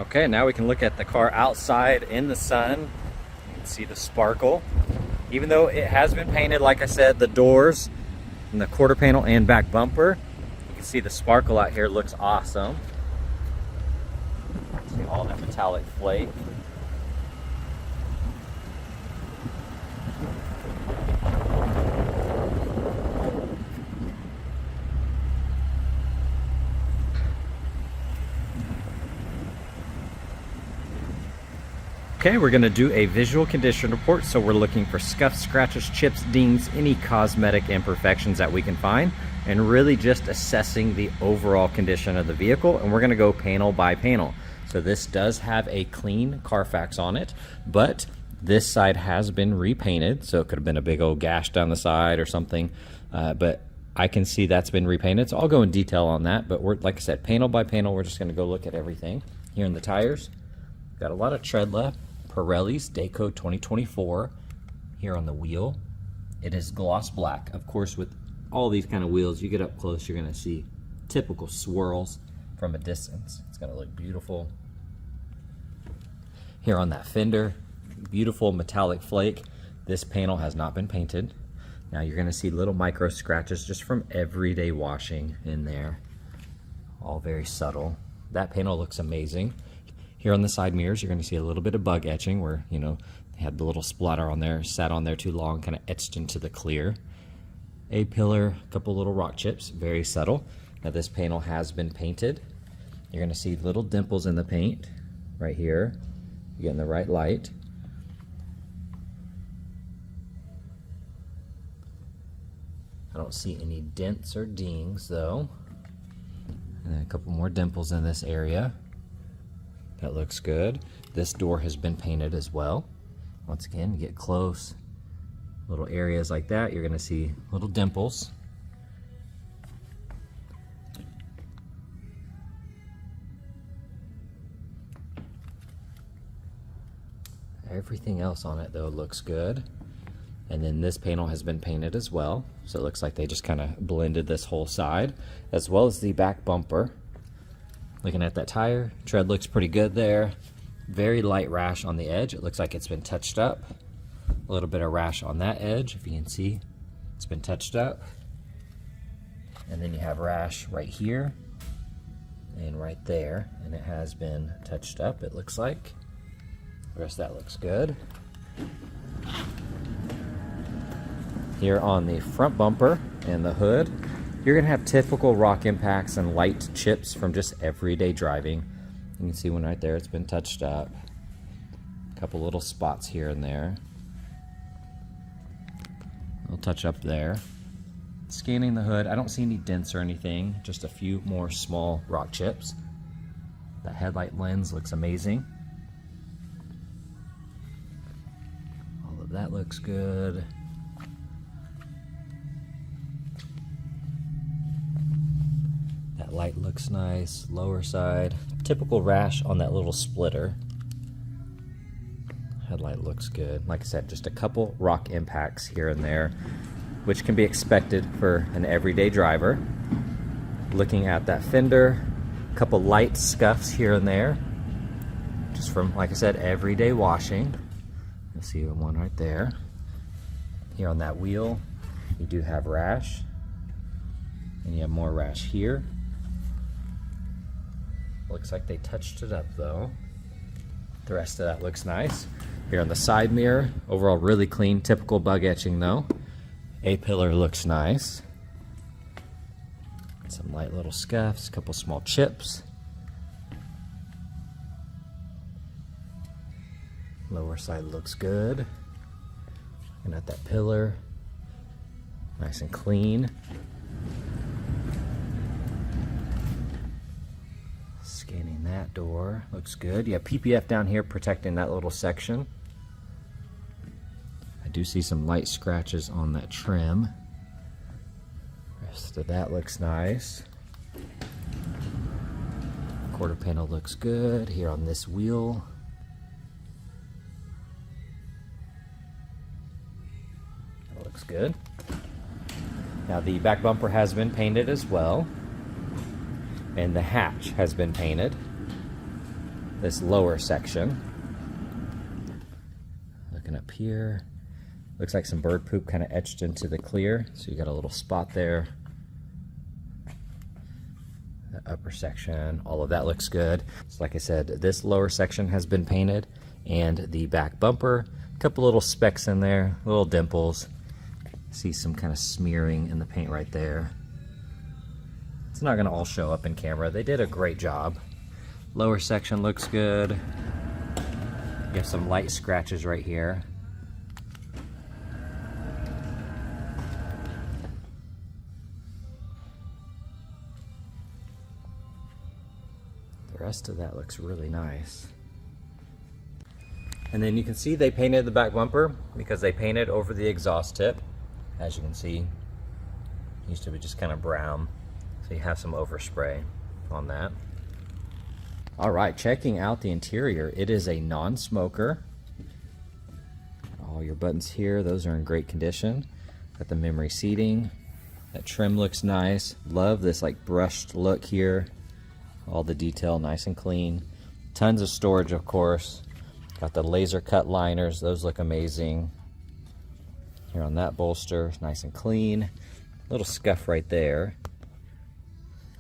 Okay, now we can look at the car outside in the sun. You can see the sparkle. Even though it has been painted, like I said, the doors and the quarter panel and back bumper, you can see the sparkle out here looks awesome. See all that metallic flake. Okay, we're going to do a visual condition report, so we're looking for scuffs, scratches, chips, dings, any cosmetic imperfections that we can find, and really just assessing the overall condition of the vehicle, and we're going to go panel by panel. So this does have a clean Carfax on it, but this side has been repainted, so it could have been a big old gash down the side or something, but I can see that's been repainted, so I'll go in detail on that. But we're, like I said, panel by panel, we're just going to go look at everything. Here in the tires, got a lot of tread left. Pirelli's Dayco 2024 here on the wheel. It is gloss black. Of course, with all these kind of wheels, you get up close, you're going to see typical swirls from a distance. It's going to look beautiful. Here on that fender, beautiful metallic flake. This panel has not been painted. Now you're going to see little micro scratches just from everyday washing in there. All very subtle. That panel looks amazing. Here on the side mirrors, you're going to see a little bit of bug etching where, you know, they had the little splatter on there, sat on there too long, kind of etched into the clear. A-pillar, a couple little rock chips, very subtle. Now this panel has been painted. You're going to see little dimples in the paint right here. You're getting the right light. I don't see any dents or dings though. And then a couple more dimples in this area. That looks good. This door has been painted as well. Once again, you get close, little areas like that, you're gonna see little dimples. Everything else on it though looks good. And then this panel has been painted as well. So it looks like they just kind of blended this whole side, as well as the back bumper. Looking at that tire, tread looks pretty good there. Very light rash on the edge. It looks like it's been touched up. A little bit of rash on that edge, if you can see, it's been touched up. And then you have rash right here and right there, and it has been touched up, it looks like. The rest of that looks good. Here on the front bumper and the hood, you're going to have typical rock impacts and light chips from just everyday driving. You can see one right there, it's been touched up. A couple little spots here and there. A little touch up there. Scanning the hood, I don't see any dents or anything, just a few more small rock chips. That headlight lens looks amazing. All of that looks good. That light looks nice, lower side. Typical rash on that little splitter. Headlight looks good. Like I said, just a couple rock impacts here and there, which can be expected for an everyday driver. Looking at that fender, a couple light scuffs here and there, just from, like I said, everyday washing. You'll see one right there. Here on that wheel, you do have rash, and you have more rash here. Looks like they touched it up though. The rest of that looks nice. Here on the side mirror, overall really clean, typical bug etching though. A-pillar looks nice. Some light little scuffs, a couple small chips. Lower side looks good. And at that pillar, nice and clean. Scanning that door, looks good. You have PPF down here protecting that little section. I do see some light scratches on that trim. Rest of that looks nice. Quarter panel looks good here on this wheel. That looks good. Now the back bumper has been painted as well, and the hatch has been painted. this lower section. Looking up here, looks like some bird poop kind of etched into the clear, so you got a little spot there. The upper section, all of that looks good. So like I said, this lower section has been painted, and the back bumper, a couple little specks in there, little dimples. See some kind of smearing in the paint right there. It's not going to all show up in camera. They did a great job. Lower section looks good. You have some light scratches right here. The rest of that looks really nice. And then you can see they painted the back bumper because they painted over the exhaust tip. As you can see, it used to be just kind of brown. So you have some overspray on that. All right, checking out the interior. It is a non-smoker. All your buttons here, those are in great condition. Got the memory seating. That trim looks nice. Love this like brushed look here. All the detail nice and clean. Tons of storage, of course. Got the laser cut liners. Those look amazing. Here on that bolster, nice and clean. Little scuff right there.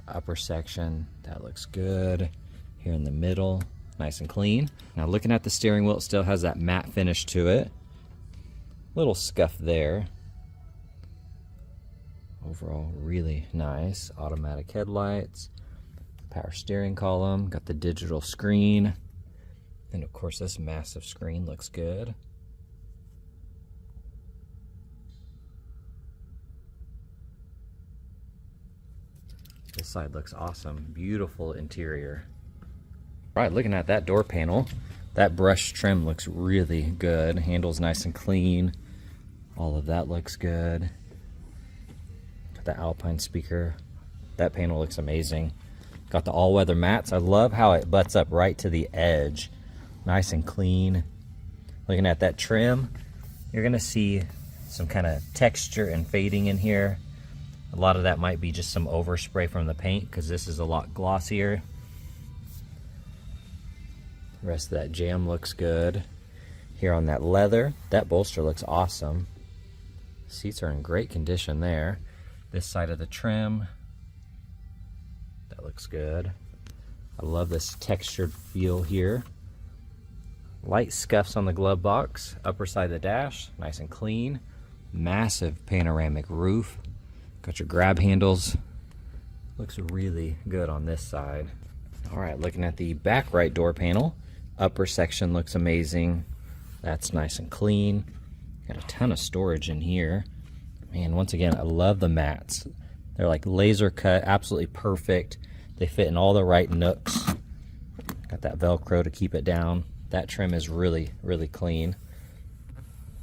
Upper section, that looks good. Here in the middle, nice and clean. Now looking at the steering wheel, it still has that matte finish to it. Little scuff there. Overall, really nice. Automatic headlights, power steering column, got the digital screen. And of course, this massive screen looks good. This side looks awesome. Beautiful interior. All right, looking at that door panel, that brush trim looks really good. Handle's nice and clean. All of that looks good. The Alpine speaker. That panel looks amazing. Got the all-weather mats. I love how it butts up right to the edge. Nice and clean. Looking at that trim, you're gonna see some kind of texture and fading in here. A lot of that might be just some overspray from the paint because this is a lot glossier. The rest of that jam looks good. Here on that leather, that bolster looks awesome. Seats are in great condition there. This side of the trim, that looks good. I love this textured feel here. Light scuffs on the glove box. Upper side of the dash, nice and clean. Massive panoramic roof. Got your grab handles. Looks really good on this side. All right, looking at the back right door panel. Upper section looks amazing. That's nice and clean. Got a ton of storage in here. Man, once again, I love the mats. They're like laser cut, absolutely perfect. They fit in all the right nooks. Got that Velcro to keep it down. That trim is really, really clean.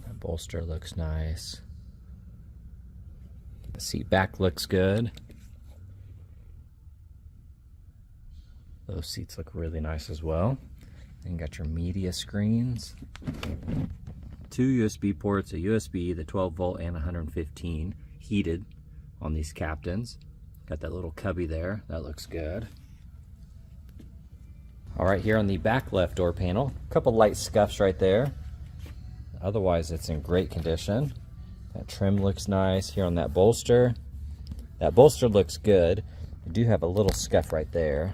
That bolster looks nice. The seat back looks good. Those seats look really nice as well. And you got your media screens. 2 USB ports, a USB, the 12 volt and 115, heated on these captains. Got that little cubby there, that looks good. All right, here on the back left door panel, a couple light scuffs right there. Otherwise, it's in great condition. That trim looks nice. Here on that bolster looks good. I do have a little scuff right there.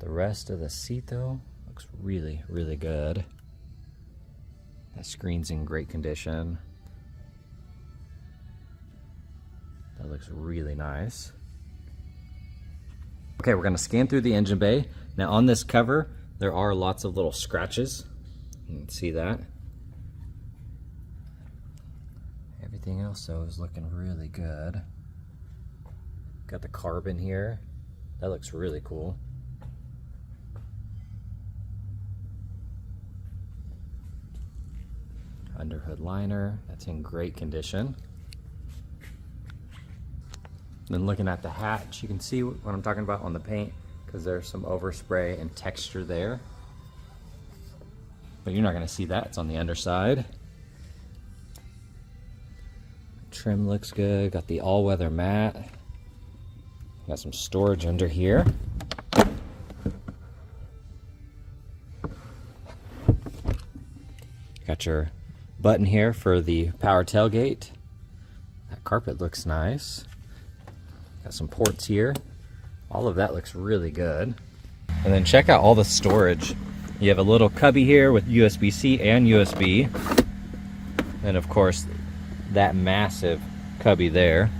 The rest of the seat though, looks really, really good. That screen's in great condition. That looks really nice. Okay, we're gonna scan through the engine bay. Now on this cover, there are lots of little scratches. You can see that. Everything else though is looking really good. Got the carbon here. That looks really cool. Underhood liner, that's in great condition. Then looking at the hatch, you can see what I'm talking about on the paint because there's some overspray and texture there. But you're not going to see that, it's on the underside. Trim looks good, got the all-weather mat. Got some storage under here. Got your button here for the power tailgate. That carpet looks nice. Got some ports here. All of that looks really good. And then check out all the storage. You have a little cubby here with USB-C and USB. And of course, that massive cubby there.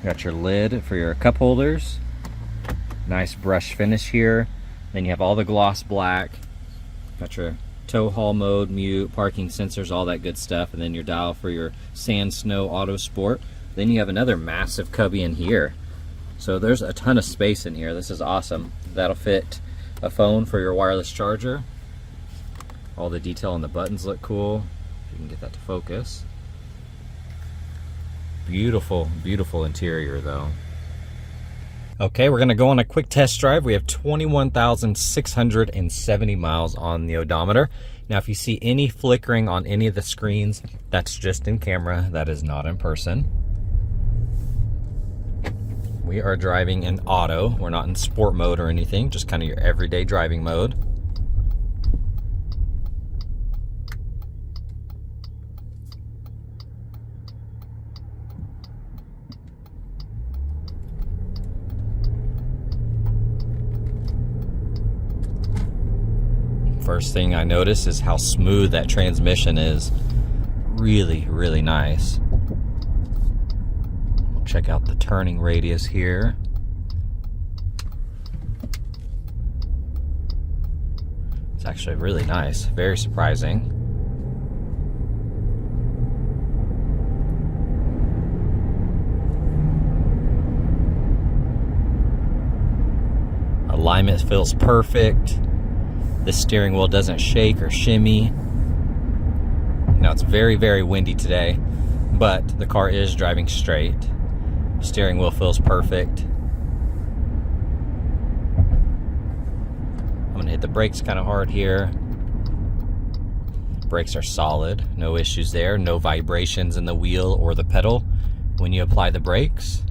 Got your lid for your cup holders. Nice brush finish here. Then you have all the gloss black. Got your tow haul mode, mute, parking sensors, all that good stuff. And then your dial for your sand, snow, auto sport. Then you have another massive cubby in here. So there's a ton of space in here. This is awesome. That'll fit a phone for your wireless charger. All the detail on the buttons look cool. You can get that to focus. Beautiful, beautiful interior though. Okay, we're gonna go on a quick test drive. We have 21,670 miles on the odometer. Now, if you see any flickering on any of the screens, that's just in camera. That is not in person. We are driving in auto. We're not in sport mode or anything, just kind of your everyday driving mode. First thing I notice is how smooth that transmission is. Really, really nice. Check out the turning radius here. It's actually really nice, very surprising. Alignment feels perfect. The steering wheel doesn't shake or shimmy. Now it's very, very windy today, but the car is driving straight. Steering wheel feels perfect. I'm gonna hit the brakes kind of hard here. Brakes are solid, no issues there, no vibrations in the wheel or the pedal when you apply the brakes.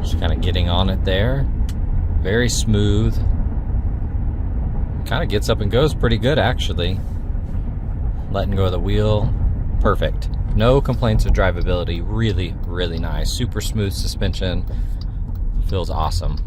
Just kind of getting on it there. Very smooth. Kind of gets up and goes pretty good actually. Letting go of the wheel, perfect. No complaints of drivability, really, really nice. Super smooth suspension, feels awesome.